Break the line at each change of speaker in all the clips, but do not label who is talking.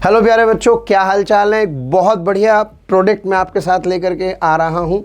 Hello प्यारे बच्चों, क्या हाल चाल है। एक बहुत बढ़िया प्रोडक्ट मैं आपके साथ लेकर के आ रहा हूँ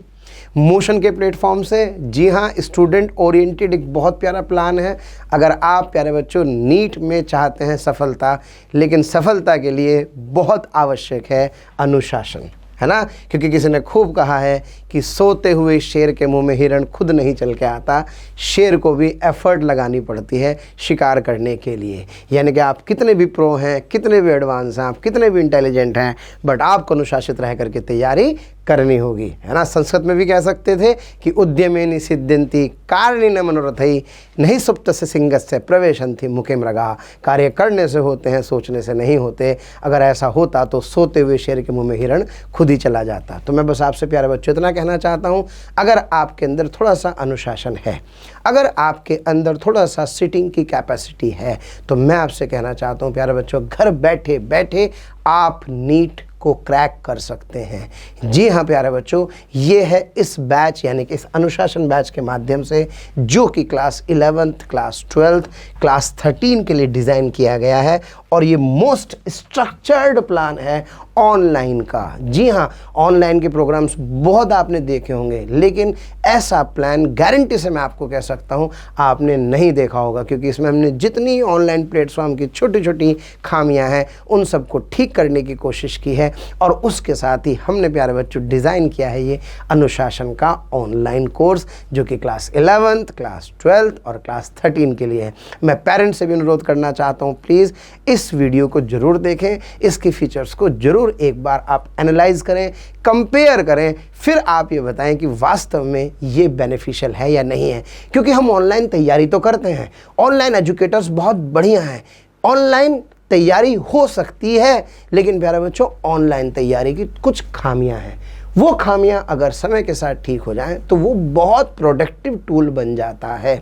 मोशन के प्लेटफॉर्म से। जी हाँ, स्टूडेंट ओरिएंटेड एक बहुत प्यारा प्लान है। अगर आप प्यारे बच्चों नीट में चाहते हैं सफलता, लेकिन सफलता के लिए बहुत आवश्यक है अनुशासन, है ना। क्योंकि किसी ने खूब कहा है कि सोते हुए शेर के मुंह में हिरण खुद नहीं चल के आता, शेर को भी एफर्ट लगानी पड़ती है शिकार करने के लिए। यानी कि आप कितने भी प्रो हैं, कितने भी एडवांस हैं, आप कितने भी इंटेलिजेंट हैं, बट आपको अनुशासित रह करके तैयारी करनी होगी, है ना। संस्कृत में भी कह सकते थे कि उद्यमेनि सिद्ध्यन्ति कारणेन मनोरथै नहीं सुप्तस्य सिंहस्य प्रवेशन्ति मुखे मृगा। कार्य करने से होते हैं, सोचने से नहीं होते। अगर ऐसा होता तो सोते हुए शेर के मुंह में हिरण खुद ही चला जाता। तो मैं बस आपसे प्यारे बच्चों इतना कहना चाहता हूँ, अगर आपके अंदर थोड़ा सा अनुशासन है, अगर आपके अंदर थोड़ा सा सिटिंग की कैपेसिटी है, तो मैं आपसे कहना चाहता हूँ प्यारे बच्चों, घर बैठे बैठे आप नीट को क्रैक कर सकते हैं। जी हाँ प्यारे बच्चों, ये है इस बैच यानी कि इस अनुशासन बैच के माध्यम से, जो कि class 11th, class 12th, class 13 के लिए डिज़ाइन किया गया है। और ये मोस्ट स्ट्रक्चर्ड प्लान है ऑनलाइन का। जी हाँ, ऑनलाइन के प्रोग्राम्स बहुत आपने देखे होंगे, लेकिन ऐसा प्लान गारंटी से मैं आपको कह सकता हूँ आपने नहीं देखा होगा। क्योंकि इसमें हमने जितनी ऑनलाइन प्लेटफॉर्म की छोटी छोटी खामियां हैं उन सबको ठीक करने की कोशिश की है। और उसके साथ ही हमने प्यारे बच्चों डिज़ाइन किया है ये अनुशासन का ऑनलाइन कोर्स, जो कि क्लास 11th, क्लास 12th और क्लास 13 के लिए है। मैं पेरेंट्स से भी अनुरोध करना चाहता हूँ, प्लीज़ इस वीडियो को ज़रूर देखें, इसके फीचर्स को ज़रूर एक बार आप एनालाइज करें, कंपेयर करें, फिर आप ये बताएं कि वास्तव में ये बेनिफिशियल है या नहीं है। क्योंकि हम ऑनलाइन तैयारी तो करते हैं, ऑनलाइन एजुकेटर्स बहुत बढ़िया हैं, ऑनलाइन तैयारी हो सकती है, लेकिन प्यारे बच्चों ऑनलाइन तैयारी की कुछ खामियां हैं। वो खामियां अगर समय के साथ ठीक हो जाएं तो वो बहुत प्रोडक्टिव टूल बन जाता है।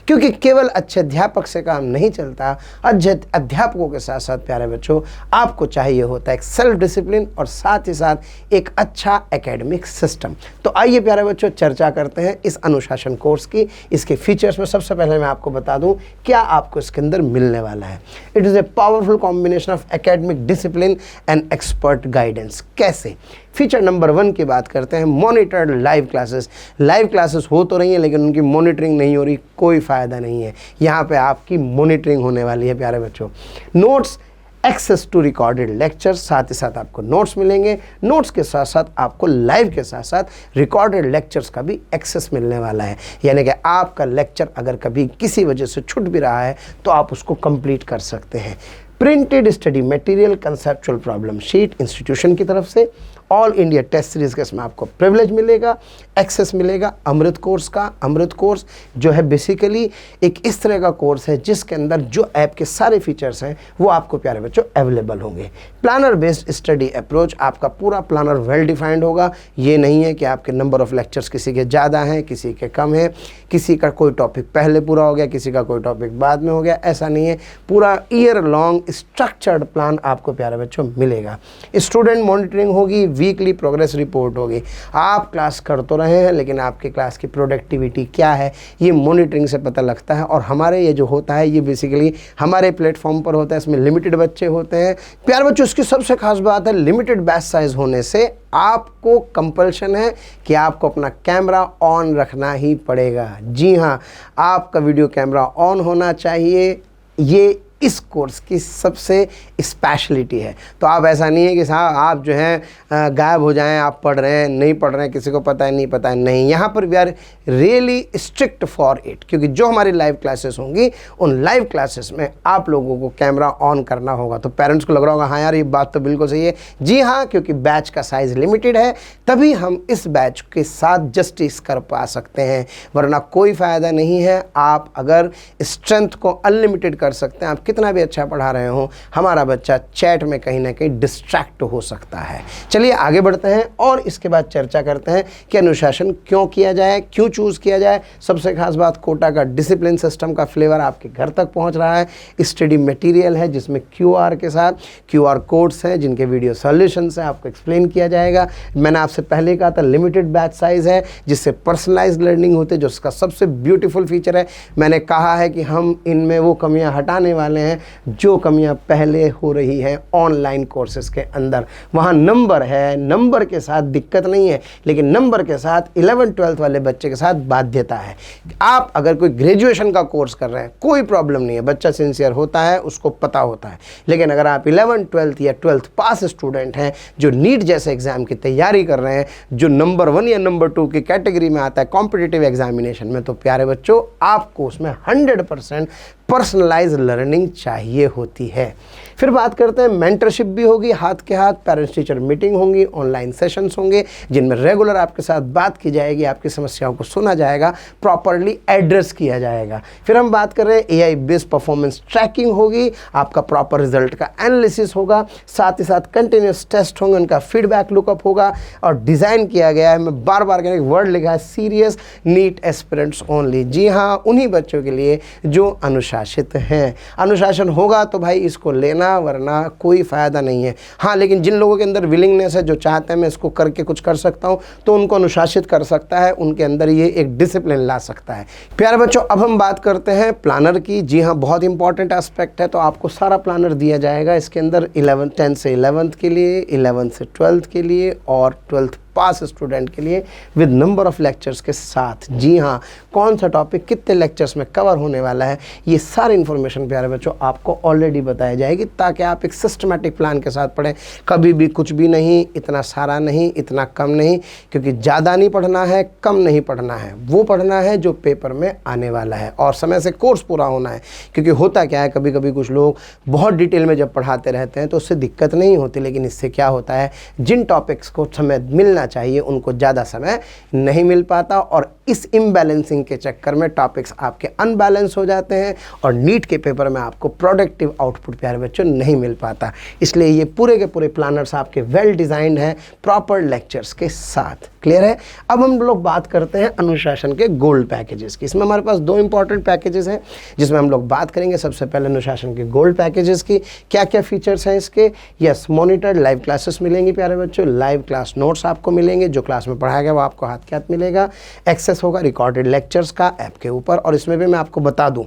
क्योंकि केवल अच्छे अध्यापक से काम नहीं चलता, अच्छे अध्यापकों के साथ साथ प्यारे बच्चों आपको चाहिए होता है एक सेल्फ डिसिप्लिन और साथ ही साथ एक अच्छा एकेडमिक सिस्टम। तो आइए प्यारे बच्चों चर्चा करते हैं इस अनुशासन कोर्स की, इसके फीचर्स में। सबसे पहले मैं आपको बता दूं क्या आपको इसके अंदर मिलने वाला है। It is a powerful combination of academic discipline and expert guidance. कैसे? फीचर नंबर 1 की बात करते हैं, monitored live classes. Live classes हो तो रही हैं, लेकिन उनकी मॉनिटरिंग नहीं हो रही, कोई फ़ायदा नहीं है। यहाँ पे आपकी मॉनिटरिंग होने वाली है प्यारे बच्चों। Notes, access to recorded lectures, साथ ही साथ आपको नोट्स मिलेंगे। नोट्स के साथ साथ आपको लाइव के साथ साथ रिकॉर्डेड लेक्चर्स का भी एक्सेस मिलने वाला है। यानी कि आपका लेक्चर अगर कभी किसी वजह से छूट भी रहा है तो आप उसको कंप्लीट कर सकते हैं। Printed study material, conceptual problem sheet institution की तरफ से, ऑल इंडिया टेस्ट सीरीज़ का इसमें आपको प्रिविलेज मिलेगा, एक्सेस मिलेगा। अमृत कोर्स का, अमृत कोर्स जो है बेसिकली एक इस तरह का कोर्स है जिसके अंदर जो ऐप के सारे फीचर्स हैं वो आपको प्यारे बच्चों अवेलेबल होंगे। प्लानर बेस्ड स्टडी अप्रोच, आपका पूरा प्लानर वेल डिफाइंड होगा। ये नहीं है कि आपके नंबर ऑफ लेक्चर्स किसी के ज़्यादा हैं, किसी के कम हैं, किसी का कोई टॉपिक पहले पूरा हो गया, किसी का कोई टॉपिक बाद में हो गया, ऐसा नहीं है। पूरा ईयर लॉन्ग स्ट्रक्चर्ड प्लान आपको प्यारे बच्चों मिलेगा। स्टूडेंट मॉनिटरिंग होगी, वीकली प्रोग्रेस रिपोर्ट होगी। आप क्लास कर तो रहे हैं, लेकिन आपके क्लास की प्रोडक्टिविटी क्या है ये मॉनिटरिंग से पता लगता है। और हमारे ये जो होता है ये बेसिकली हमारे प्लेटफॉर्म पर होता है, इसमें लिमिटेड बच्चे होते हैं प्यारे बच्चों। इसकी सबसे खास बात है लिमिटेड बैच साइज होने से आपको कंपल्शन है कि आपको अपना कैमरा ऑन रखना ही पड़ेगा। जी हाँ, आपका वीडियो कैमरा ऑन होना चाहिए, ये इस कोर्स की सबसे स्पेशलिटी है। तो आप ऐसा नहीं है कि साहब आप जो हैं गायब हो जाएं, आप पढ़ रहे हैं, नहीं पढ़ रहे हैं, किसी को पता है नहीं पता है, नहीं। यहाँ पर we are really strict for it. क्योंकि जो हमारी लाइव क्लासेस होंगी उन लाइव क्लासेस में आप लोगों को कैमरा ऑन करना होगा। तो पेरेंट्स को लग रहा होगा हाँ यार ये बात तो बिल्कुल सही है। जी हाँ, क्योंकि बैच का साइज़ लिमिटेड है, तभी हम इस बैच के साथ जस्टिस कर पा सकते हैं, वरना कोई फ़ायदा नहीं है। आप अगर स्ट्रेंथ को अनलिमिटेड कर सकते हैं, आप कितना भी अच्छा पढ़ा रहे हो, हमारा बच्चा चैट में कहीं ना कहीं डिस्ट्रैक्ट हो सकता है। चलिए आगे बढ़ते हैं और इसके बाद चर्चा करते हैं कि अनुशासन क्यों किया जाए, क्यों चूज़ किया जाए। सबसे खास बात, कोटा का डिसिप्लिन सिस्टम का फ्लेवर आपके घर तक पहुंच रहा है। स्टडी मटेरियल है जिसमें QR के साथ QR कोड्स हैं जिनके वीडियो सॉल्यूशंस हैं, आपको एक्सप्लेन किया जाएगा। मैंने आपसे पहले कहा था लिमिटेड बैच साइज़ है जिससे पर्सनलाइज्ड लर्निंग होती है, जो उसका सबसे ब्यूटीफुल फीचर है। मैंने कहा है कि हम इनमें वो कमियाँ हटाने वाले रहे हैं जो कमियां पहले हो रही हैं ऑनलाइन कोर्सेज के अंदर। वहाँ नंबर है, नंबर के साथ दिक्कत नहीं है, लेकिन नंबर के साथ 11th-12th वाले बच्चे के साथ बाध्यता है। आप अगर कोई ग्रेजुएशन का कोर्स कर रहे हैं कोई प्रॉब्लम नहीं है, बच्चा सिंसियर होता है, उसको पता होता है। लेकिन अगर आप 11th-12th या 12th पास स्टूडेंट हैं जो नीट जैसे एग्जाम की तैयारी कर रहे हैं, जो नंबर 1 या नंबर 2 की कैटेगरी में आता है कॉम्पिटिटिव एग्जामिनेशन में, तो प्यारे बच्चों आपको उसमें 100% पर्सनलाइज लर्निंग चाहिए होती है। फिर बात करते हैं मेंटरशिप भी होगी, हाथ के हाथ पेरेंट्स टीचर मीटिंग होंगी, ऑनलाइन सेशंस होंगे जिनमें रेगुलर आपके साथ बात की जाएगी, आपकी समस्याओं को सुना जाएगा, प्रॉपरली एड्रेस किया जाएगा। फिर हम बात कर रहे हैं AI बेस्ड परफॉर्मेंस ट्रैकिंग होगी, आपका प्रॉपर रिजल्ट का एनालिसिस होगा, साथ ही साथ कंटिन्यूस टेस्ट होंगे, उनका फीडबैक लुकअप होगा और डिज़ाइन किया गया है, मैं बार बार कहने वर्ड लिखा है, सीरियस नीट एस्पिरेंट्स ओनली। जी हाँ, उन्हीं बच्चों के लिए जो अनुशासित हैं। अनुशासन होगा तो भाई इसको लेना, वरना कोई फ़ायदा नहीं है। हाँ, लेकिन जिन लोगों के अंदर विलिंगनेस है, जो चाहते हैं मैं इसको करके कुछ कर सकता हूँ, तो उनको अनुशासित कर सकता है, उनके अंदर ये एक डिसिप्लिन ला सकता है। प्यारे बच्चों, अब हम बात करते हैं प्लानर की। जी हाँ, बहुत इंपॉर्टेंट एस्पेक्ट है, तो आपको सारा प्लानर दिया जाएगा इसके अंदर 10th से 11th के लिए, 11th से 12th के लिए और 12th पास स्टूडेंट के लिए विद नंबर ऑफ लेक्चर्स के साथ। जी हाँ, कौन सा टॉपिक कितने लेक्चर्स में कवर होने वाला है, ये सारी इन्फॉर्मेशन प्यारे बच्चों आपको ऑलरेडी बताई जाएगी, ताकि आप एक सिस्टमैटिक प्लान के साथ पढ़ें। कभी भी कुछ भी नहीं, इतना सारा नहीं, इतना कम नहीं, क्योंकि ज़्यादा नहीं पढ़ना है, कम नहीं पढ़ना है, वो पढ़ना है जो पेपर में आने वाला है और समय से कोर्स पूरा होना है। क्योंकि होता क्या है, कभी कभी कुछ लोग बहुत डिटेल में जब पढ़ाते रहते हैं तो उससे दिक्कत नहीं होती, लेकिन इससे क्या होता है, जिन टॉपिक्स को समय मिलना चाहिए उनको ज़्यादा समय नहीं मिल पाता और इस इम्बैलेंसिंग के चक्कर में टॉपिक्स आपके अनबैलेंस हो जाते हैं और नीट के पेपर में आपको प्रोडक्टिव आउटपुट प्यारे बच्चों नहीं मिल पाता। इसलिए ये पूरे के पूरे प्लानर्स आपके वेल डिज़ाइंड हैं प्रॉपर लेक्चर्स के साथ। क्लियर है? अब हम लोग बात करते हैं अनुशासन के गोल्ड पैकेजेस की। इसमें हमारे पास 2 इंपॉर्टेंट पैकेजेस हैं जिसमें हम लोग बात करेंगे। सबसे पहले अनुशासन के गोल्ड पैकेजेस की क्या क्या फीचर्स हैं इसके। यस, मॉनिटर्ड लाइव क्लासेस मिलेंगी प्यारे बच्चों, लाइव क्लास नोट्स आपको मिलेंगे, जो क्लास में पढ़ाया गया वो आपको हाथ के हाथ मिलेगा। एक्सेस होगा रिकॉर्डेड लेक्चर्स का ऐप के ऊपर, और इसमें भी मैं आपको बता दूं,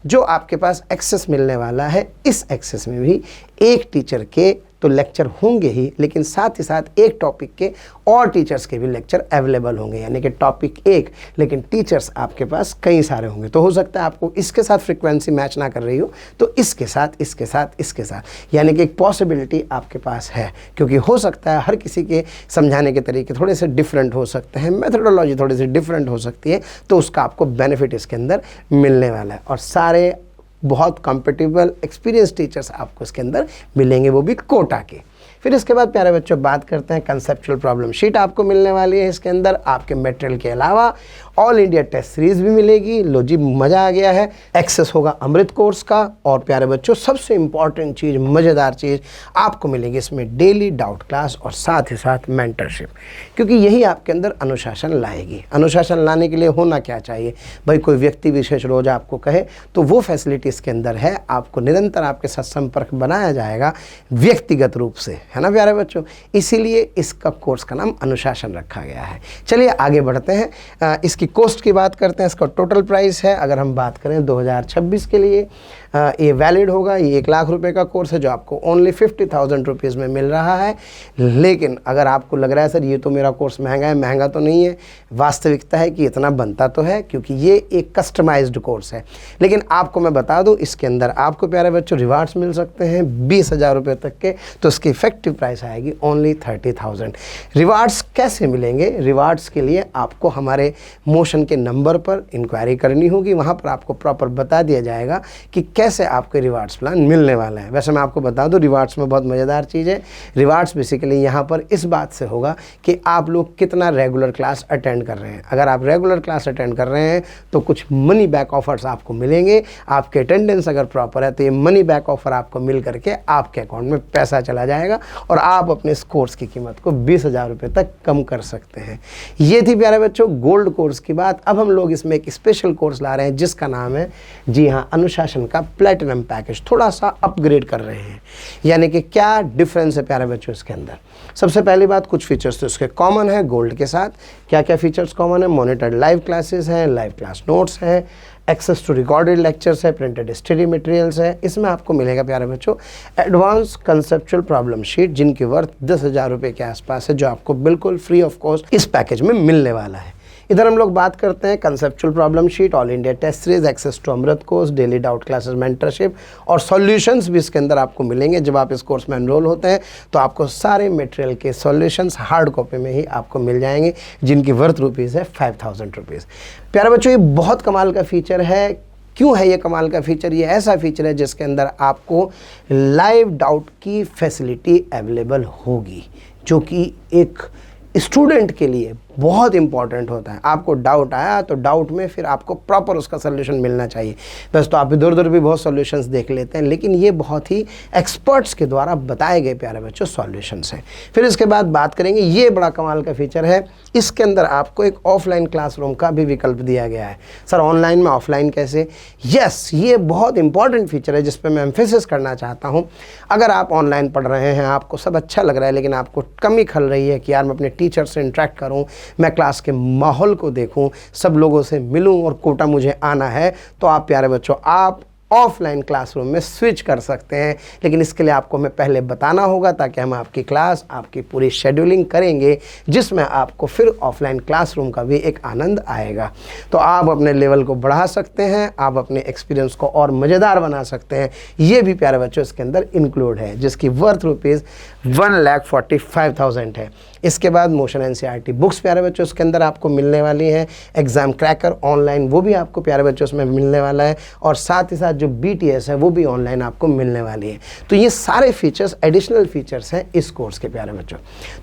जो आपके पास एक्सेस मिलने वाला है, इस एक्सेस में भी एक टीचर के तो लेक्चर होंगे ही, लेकिन साथ ही साथ एक टॉपिक के और टीचर्स के भी लेक्चर अवेलेबल होंगे। यानी कि टॉपिक एक, लेकिन टीचर्स आपके पास कई सारे होंगे। तो हो सकता है आपको इसके साथ फ्रीक्वेंसी मैच ना कर रही हो, तो इसके साथ, इसके साथ, इसके साथ, यानी कि एक पॉसिबिलिटी आपके पास है। क्योंकि हो सकता है हर किसी के समझाने के तरीके थोड़े से डिफरेंट हो सकते हैं, मेथोडोलॉजी थोड़ी सी डिफरेंट हो सकती है, तो उसका आपको बेनिफिट इसके अंदर मिलने वाला है। और सारे बहुत कॉम्पिटिबल एक्सपीरियंस टीचर्स आपको इसके अंदर मिलेंगे, वो भी कोटा के। फिर इसके बाद प्यारे बच्चों बात करते हैं कंसेप्चुअल प्रॉब्लम शीट आपको मिलने वाली है इसके अंदर। आपके मटेरियल के अलावा ऑल इंडिया टेस्ट सीरीज भी मिलेगी। लो जी, मज़ा आ गया है। एक्सेस होगा अमृत कोर्स का, और प्यारे बच्चों सबसे इंपॉर्टेंट चीज़, मज़ेदार चीज़ आपको मिलेगी इसमें, डेली डाउट क्लास और साथ ही साथ मेंटरशिप। क्योंकि यही आपके अंदर अनुशासन लाएगी। अनुशासन लाने के लिए होना क्या चाहिए भाई, कोई व्यक्ति विशेष रोज आपको कहे तो वो फैसिलिटी इसके अंदर है। आपको निरंतर आपके साथ संपर्क बनाया जाएगा व्यक्तिगत रूप से, है ना प्यारे बच्चों। इसीलिए इसका कोर्स का नाम अनुशासन रखा गया है। चलिए आगे बढ़ते हैं, इसकी कॉस्ट की बात करते हैं। इसका टोटल प्राइस है, अगर हम बात करें 2026 के लिए, ये वैलिड होगा। ये 1 लाख रुपए का कोर्स है जो आपको ओनली 50,000 रुपीज़ में मिल रहा है। लेकिन अगर आपको लग रहा है सर ये तो मेरा कोर्स महंगा है, महंगा तो नहीं है। वास्तविकता है कि इतना बनता तो है, क्योंकि ये एक कस्टमाइज्ड कोर्स है। लेकिन आपको मैं बता दूं, इसके अंदर आपको प्यारे बच्चों रिवार्ड्स मिल सकते हैं 20,000 रुपये तक के। तो इसकी इफेक्टिव प्राइस आएगी ओनली 30,000। रिवार्ड्स कैसे मिलेंगे? रिवार्ड्स के लिए आपको हमारे मोशन के नंबर पर इंक्वायरी करनी होगी। वहाँ पर आपको प्रॉपर बता दिया जाएगा कि कैसे आपके रिवार्ड्स प्लान मिलने वाला है। वैसे मैं आपको बता दूं, रिवार्ड्स में बहुत मज़ेदार चीज़ है। रिवार्ड्स बेसिकली यहाँ पर इस बात से होगा कि आप लोग कितना रेगुलर क्लास अटेंड कर रहे हैं। अगर आप रेगुलर क्लास अटेंड कर रहे हैं तो कुछ मनी बैक ऑफर्स आपको मिलेंगे। आपके अटेंडेंस अगर प्रॉपर है तो ये मनी बैक ऑफर आपको मिल करके आपके अकाउंट में पैसा चला जाएगा और आप अपने इस कोर्स की कीमत को 20,000 रुपये तक कम कर सकते हैं। ये थी प्यारे बच्चों गोल्ड कोर्स की बात। अब हम लोग इसमें एक स्पेशल कोर्स ला रहे हैं जिसका नाम है, जी हाँ, अनुशासन का प्लैटिनम पैकेज। थोड़ा सा अपग्रेड कर रहे हैं। यानी कि क्या डिफरेंस है प्यारे बच्चों इसके अंदर? सबसे पहली बात, कुछ फीचर्स तो इसके कॉमन है गोल्ड के साथ। क्या क्या फीचर्स कॉमन है? मॉनिटर्ड लाइव क्लासेस हैं, लाइव क्लास नोट्स हैं, एक्सेस टू रिकॉर्डेड लेक्चर्स है, प्रिंटेड स्टडी मटेरियल्स है। इसमें आपको मिलेगा प्यारे बच्चों एडवांस कंसेप्चुअल प्रॉब्लम शीट जिनकी वर्थ 10,000 रुपये के आसपास है, जो आपको बिल्कुल फ्री ऑफ कॉस्ट इस पैकेज में मिलने वाला है। इधर हम लोग बात करते हैं conceptual problem sheet, all India test series, access to Amrit course, daily doubt classes, mentorship और सॉल्यूशंस भी इसके अंदर आपको मिलेंगे। जब आप इस कोर्स में एनरोल होते हैं तो आपको सारे मटेरियल के सॉल्यूशंस हार्ड कॉपी में ही आपको मिल जाएंगे, जिनकी वर्थ रुपीज़ है 5,000 रुपीज़। प्यारे बच्चों, ये बहुत कमाल का फीचर है। क्यों है ये कमाल का फीचर? ये ऐसा फीचर है जिसके अंदर आपको लाइव डाउट की फैसिलिटी अवेलेबल होगी, जो कि एक स्टूडेंट के लिए बहुत इंपॉर्टेंट होता है। आपको डाउट आया तो डाउट में फिर आपको प्रॉपर उसका सोल्यूशन मिलना चाहिए। वैसे तो आप इधर उधर भी बहुत सॉल्यूशंस देख लेते हैं, लेकिन ये बहुत ही एक्सपर्ट्स के द्वारा बताए गए प्यारे बच्चों सॉल्यूशंस हैं। फिर इसके बाद बात करेंगे, ये बड़ा कमाल का फीचर है, इसके अंदर आपको एक ऑफलाइन क्लासरूम का भी विकल्प दिया गया है। सर ऑनलाइन में ऑफलाइन कैसे? यस, ये बहुत इंपॉर्टेंट फीचर है जिस पर मैं एम्फेसिस करना चाहता हूँ। अगर आप ऑनलाइन पढ़ रहे हैं, आपको सब अच्छा लग रहा है, लेकिन आपको कमी खल रही है कि यार मैं अपने टीचर से इंटरेक्ट करूं, मैं क्लास के माहौल को देखूं, सब लोगों से मिलूं और कोटा मुझे आना है, तो आप प्यारे बच्चों आप ऑफलाइन क्लासरूम में स्विच कर सकते हैं। लेकिन इसके लिए आपको मैं पहले बताना होगा, ताकि हम आपकी क्लास, आपकी पूरी शेड्यूलिंग करेंगे, जिसमें आपको फिर ऑफलाइन क्लासरूम का भी एक आनंद आएगा। तो आप अपने लेवल को बढ़ा सकते हैं, आप अपने एक्सपीरियंस को और मज़ेदार बना सकते हैं। ये भी प्यारे बच्चों इसके अंदर इंक्लूड है, जिसकी वर्थ रुपीज़ 1,45,000 है। इसके बाद मोशन एनसीईआरटी बुक्स प्यारे बच्चों इसके अंदर आपको मिलने वाली हैं। एग्ज़ाम क्रैकर ऑनलाइन वो भी आपको प्यारे बच्चों इसमें मिलने वाला है, और साथ ही साथ जो BTS है वो भी ऑनलाइन आपको मिलने वाली है। तो ये सारे फीचर्स एडिशनल फीचर्स हैं इस कोर्स के प्यारे बच्चों।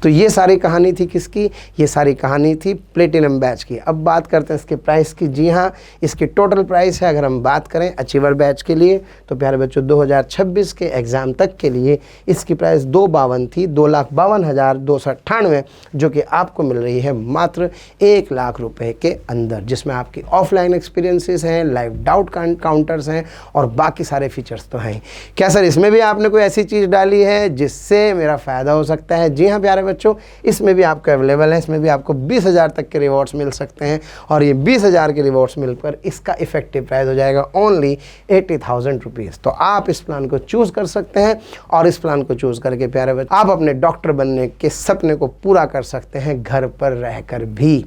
तो ये सारी कहानी थी किसकी? ये सारी कहानी थी प्लेटिनम बैच की। अब बात करते हैं इसके प्राइस की। जी हाँ, इसकी टोटल प्राइस है, अगर हम बात करें अचीवर बैच के लिए, तो प्यारे बच्चों 2026 के एग्ज़ाम तक के लिए इसकी प्राइस 252 थी, 2,52,298, जो कि आपको मिल रही है मात्र 1 लाख रुपए के अंदर, जिसमें आपकी ऑफलाइन एक्सपीरियंसेस हैं, लाइव डाउट काउंटर्स हैं और बाकी सारे फीचर्स तो हैं। क्या सर इसमें भी आपने कोई ऐसी चीज़ डाली है जिससे मेरा फ़ायदा हो सकता है? जी हाँ प्यारे बच्चों, इसमें भी आपको अवेलेबल है। इसमें भी आपको 20,000 तक के रिवॉर्ड्स मिल सकते हैं, और ये 20,000 के रिवॉर्ड्स मिलकर इसका इफेक्टिव प्राइस हो जाएगा ओनली 80,000 रुपीज़। तो आप इस प्लान को चूज़ कर सकते हैं, और इस प्लान को चूज़ करके प्यारे बच्चों आप अपने डॉक्टर बनने के सपने को पूरा कर सकते हैं, घर पर रहकर भी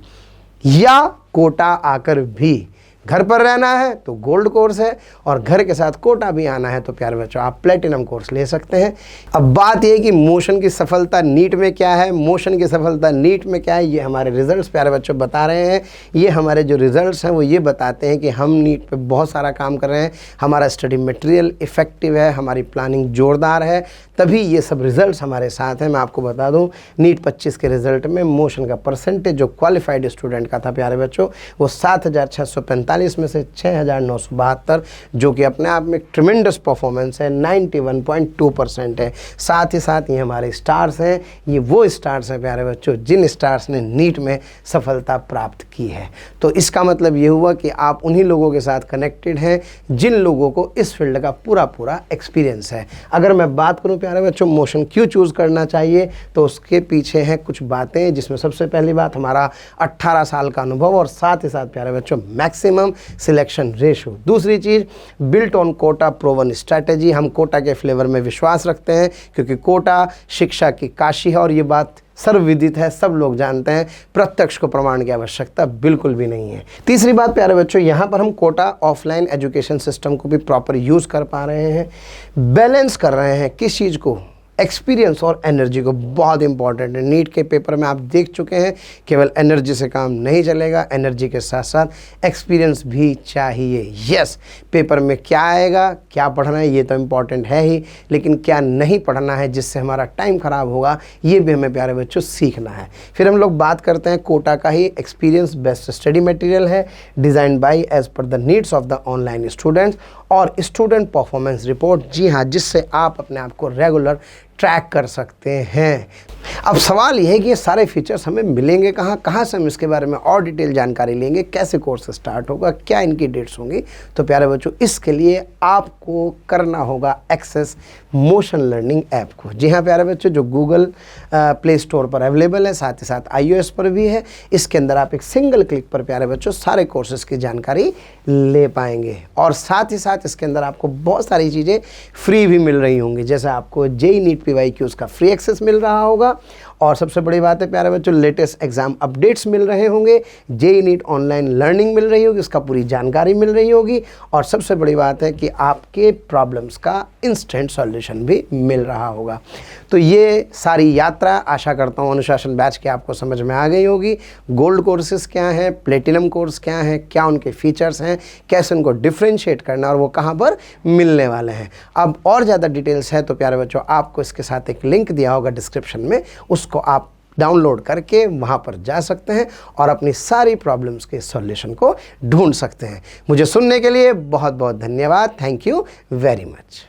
या कोटा आकर भी। घर पर रहना है तो गोल्ड कोर्स है, और घर के साथ कोटा भी आना है तो प्यारे बच्चों आप प्लेटिनम कोर्स ले सकते हैं। अब बात यह कि मोशन की सफलता नीट में क्या है, मोशन की सफलता नीट में क्या है, ये हमारे रिजल्ट्स प्यारे बच्चों बता रहे हैं। ये हमारे जो रिजल्ट्स हैं वो ये बताते हैं कि हम नीट पे बहुत सारा काम कर रहे हैं, हमारा स्टडी मटेरियल इफेक्टिव है, हमारी प्लानिंग जोरदार है, तभी ये सब रिजल्ट्स हमारे साथ हैं। मैं आपको बता दूं, नीट 25 के रिजल्ट में मोशन का परसेंटेज जो क्वालिफाइड स्टूडेंट का था प्यारे बच्चों, वो 7,645 में से 6,972, जो कि अपने आप में एक ट्रिमेंडस परफॉर्मेंस है, 91.2% है। साथ ही साथ ये हमारे स्टार्स हैं, ये वो स्टार्स हैं प्यारे बच्चों जिन स्टार्स ने नीट में सफलता प्राप्त की है। तो इसका मतलब ये हुआ कि आप उन्हीं लोगों के साथ कनेक्टेड हैं जिन लोगों को इस फील्ड का पूरा एक्सपीरियंस है। अगर मैं बात करूं प्यारे बच्चों मोशन क्यों चूज़ करना चाहिए, तो उसके पीछे हैं कुछ बातें, जिसमें सबसे पहली बात हमारा 18 साल का अनुभव, और साथ ही साथ प्यारे बच्चों मैक्सिमम सिलेक्शन रेशो। दूसरी चीज़ built on Kota proven strategy, हम कोटा के फ्लेवर में विश्वास रखते हैं, क्योंकि कोटा शिक्षा की काशी है, और ये बात सर्वविदित है, सब लोग जानते हैं, प्रत्यक्ष को प्रमाण की आवश्यकता बिल्कुल भी नहीं है। तीसरी बात प्यारे बच्चों, यहाँ पर हम कोटा ऑफलाइन एजुकेशन सिस्टम को भी प्रॉपर यूज़ कर पा रहे हैं, बैलेंस कर रहे हैं किस चीज़ को, एक्सपीरियंस और एनर्जी को। बहुत इंपॉर्टेंट है, नीट के पेपर में आप देख चुके हैं, केवल एनर्जी से काम नहीं चलेगा, एनर्जी के साथ साथ एक्सपीरियंस भी चाहिए। यस, पेपर में क्या आएगा, क्या पढ़ना है ये तो इम्पॉर्टेंट है ही, लेकिन क्या नहीं पढ़ना है जिससे हमारा टाइम ख़राब होगा, ये भी हमें प्यारे बच्चों सीखना है। फिर हम लोग बात करते हैं कोटा का ही एक्सपीरियंस बेस्ड स्टडी मटेरियल है, design by as per the needs of the online students, और स्टूडेंट परफॉर्मेंस रिपोर्ट। जी हाँ, जिससे आप अपने आप को रेगुलर ट्रैक कर सकते हैं। अब सवाल यह है कि ये सारे फीचर्स हमें मिलेंगे कहाँ, कहाँ से हम इसके बारे में और डिटेल जानकारी लेंगे, कैसे कोर्स स्टार्ट होगा, क्या इनकी डेट्स होंगी। तो प्यारे बच्चों, इसके लिए आपको करना होगा एक्सेस मोशन लर्निंग ऐप को। जी हाँ प्यारे बच्चों, जो गूगल प्ले स्टोर पर अवेलेबल है, साथ ही साथ iOS पर भी है। इसके अंदर आप एक सिंगल क्लिक पर प्यारे बच्चों सारे कोर्सेज की जानकारी ले पाएंगे, और साथ ही साथ इसके अंदर आपको बहुत सारी चीज़ें फ्री भी मिल रही होंगी। जैसे आपको JEE NEET PYQs का फ्री एक्सेस मिल रहा होगा, और सबसे बड़ी बात है प्यारे बच्चों, लेटेस्ट एग्जाम अपडेट्स मिल रहे होंगे, JEE NEET ऑनलाइन लर्निंग मिल रही होगी, उसका पूरी जानकारी मिल रही होगी, और सबसे बड़ी बात है कि आपके प्रॉब्लम्स का इंस्टेंट सॉल्यूशन भी मिल रहा होगा। तो ये सारी यात्रा आशा करता हूँ अनुशासन बैच की आपको समझ में आ गई होगी। गोल्ड कोर्सेज क्या हैं, प्लेटिनम कोर्स क्या हैं, क्या उनके फीचर्स हैं, कैसे उनको डिफ्रेंशिएट करना और वो कहाँ पर मिलने वाले हैं। अब और ज़्यादा डिटेल्स है तो प्यारे बच्चों आपको इसके साथ एक लिंक दिया होगा डिस्क्रिप्शन में, उसको आप डाउनलोड करके वहाँ पर जा सकते हैं और अपनी सारी प्रॉब्लम्स के सॉल्यूशन को ढूंढ सकते हैं। मुझे सुनने के लिए बहुत बहुत धन्यवाद। Thank you very much.